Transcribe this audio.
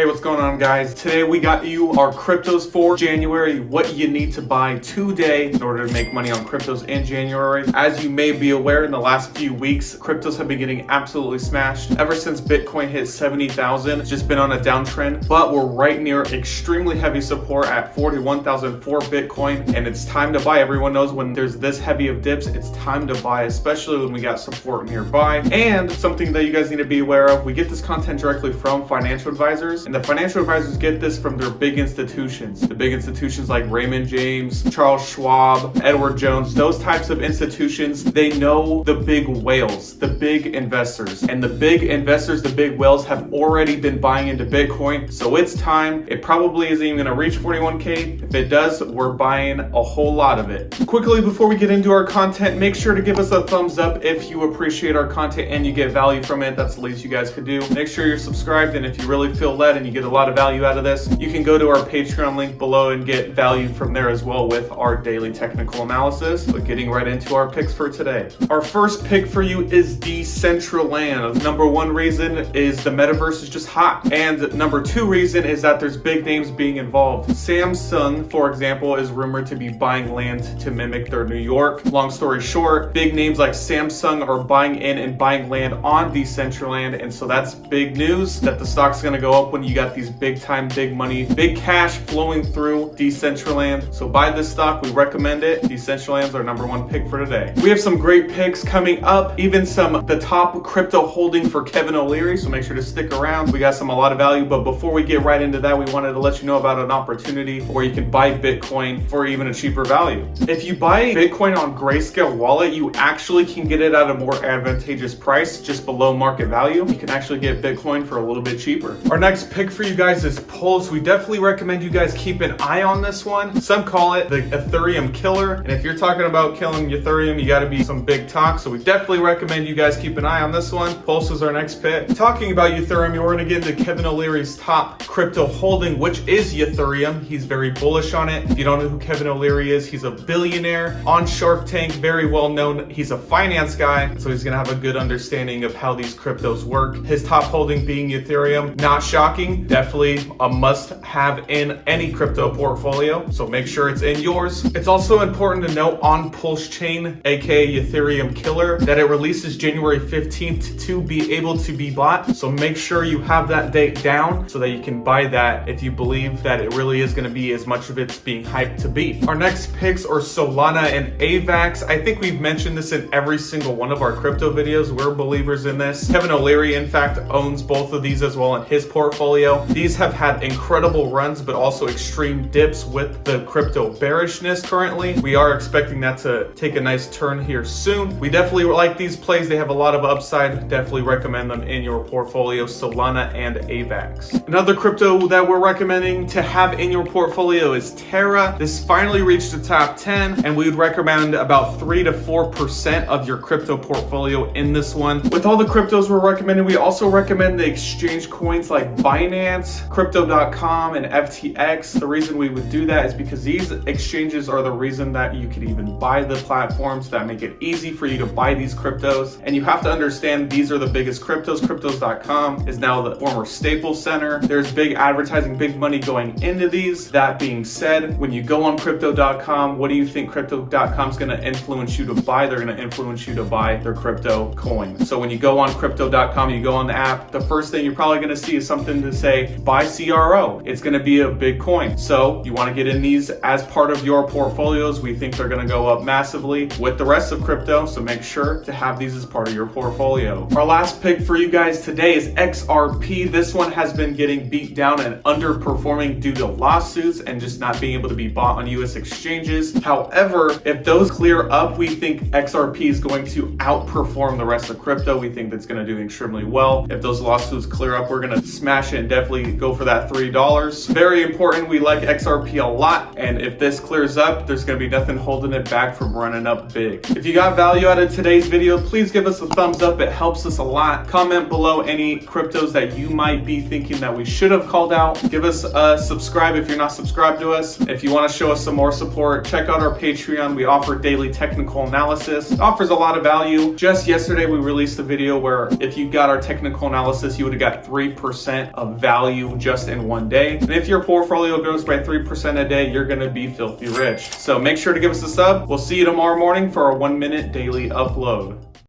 Hey, what's going on, guys? Today we got you our cryptos for January, what you need to buy today in order to make money on cryptos in January. As you may be aware, in the last few weeks, cryptos have been getting absolutely smashed. Ever since Bitcoin hit 70,000, it's just been on a downtrend, but we're right near extremely heavy support at 41,000 for Bitcoin, and it's time to buy. Everyone knows when there's this heavy of dips, it's time to buy, especially when we got support nearby. And something that you guys need to be aware of, we get this content directly from financial advisors, and the financial advisors get this from their big institutions. The big institutions like Raymond James, Charles Schwab, Edward Jones, those types of institutions, they know the big whales, the big investors. And the big investors, the big whales have already been buying into Bitcoin. So it's time. It probably isn't even gonna reach 41K. If it does, we're buying a whole lot of it. Quickly, before we get into our content, make sure to give us a thumbs up if you appreciate our content and you get value from it. That's the least you guys could do. Make sure you're subscribed, and if you really feel led and you get a lot of value out of this, you can go to our Patreon link below and get value from there as well with our daily technical analysis. But getting right into our picks for today. Our first pick for you is Decentraland. Number one reason is the metaverse is just hot. And number two reason is that there's big names being involved. Samsung, for example, is rumored to be buying land to mimic their New York. Long story short, big names like Samsung are buying in and buying land on Decentraland. And so that's big news that the stock's gonna go up when you got these big time, big money, big cash flowing through Decentraland. So buy this stock, we recommend it. Decentraland's our number one pick for today. We have some great picks coming up, even the top crypto holding for Kevin O'Leary, so make sure to stick around. We got a lot of value, but before we get right into that, we wanted to let you know about an opportunity where you can buy Bitcoin for even a cheaper value. If you buy Bitcoin on Grayscale Wallet, you actually can get it at a more advantageous price, just below market value. You can actually get Bitcoin for a little bit cheaper. Our next pick for you guys is Pulse. We definitely recommend you guys keep an eye on this one. Some call it the Ethereum killer, and if you're talking about killing Ethereum, you got to be some big talk. So we definitely recommend you guys keep an eye on this one. Pulse is our next pick. Talking about Ethereum, we're going to get into Kevin O'Leary's top crypto holding, which is Ethereum. He's very bullish on it. If you don't know who Kevin O'Leary is, he's a billionaire on Shark Tank, very well known. He's a finance guy, so he's going to have a good understanding of how these cryptos work. His top holding being Ethereum, not shocking, definitely a must have in any crypto portfolio, so make sure it's in yours. It's also important to note on Pulse Chain, aka Ethereum Killer, that it releases January 15th to be able to be bought, so make sure you have that date down so that you can buy that if you believe that it really is going to be as much of it's being hyped to be. Our next picks are Solana and Avax. I think we've mentioned this in every single one of our crypto videos. We're believers in this. Kevin O'Leary, in fact, owns both of these as well in his portfolio. These have had incredible runs, but also extreme dips with the crypto bearishness currently. We are expecting that to take a nice turn here soon. We definitely like these plays. They have a lot of upside. Definitely recommend them in your portfolio, Solana and Avax. Another crypto that we're recommending to have in your portfolio is Terra. This finally reached the top 10, and we would recommend about 3 to 4% of your crypto portfolio in this one. With all the cryptos we're recommending, we also recommend the exchange coins like Binance, Crypto.com, and FTX. The reason we would do that is because these exchanges are the reason that you could even buy the platforms that make it easy for you to buy these cryptos. And you have to understand these are the biggest cryptos. Cryptos.com is now the former Staples Center. There's big advertising, big money going into these. That being said, when you go on Crypto.com, what do you think Crypto.com is going to influence you to buy? They're going to influence you to buy their crypto coin. So when you go on Crypto.com, you go on the app, the first thing you're probably going to see is something to say, buy CRO. It's going to be a big coin. So you want to get in these as part of your portfolios. We think they're going to go up massively with the rest of crypto. So make sure to have these as part of your portfolio. Our last pick for you guys today is XRP. This one has been getting beat down and underperforming due to lawsuits and just not being able to be bought on US exchanges. However, if those clear up, we think XRP is going to outperform the rest of crypto. We think that's going to do extremely well. If those lawsuits clear up, we're going to smash it and definitely go for that $3. Very important. We like XRP a lot. And if this clears up, there's going to be nothing holding it back from running up big. If you got value out of today's video, please give us a thumbs up. It helps us a lot. Comment below any cryptos that you might be thinking that we should have called out. Give us a subscribe if you're not subscribed to us. If you want to show us some more support, check out our Patreon. We offer daily technical analysis. It offers a lot of value. Just yesterday, we released a video where if you got our technical analysis, you would have got 3% of of value just in one day. And if your portfolio grows by 3% a day, you're gonna be filthy rich. So make sure to give us a sub. We'll see you tomorrow morning for our 1 minute daily upload.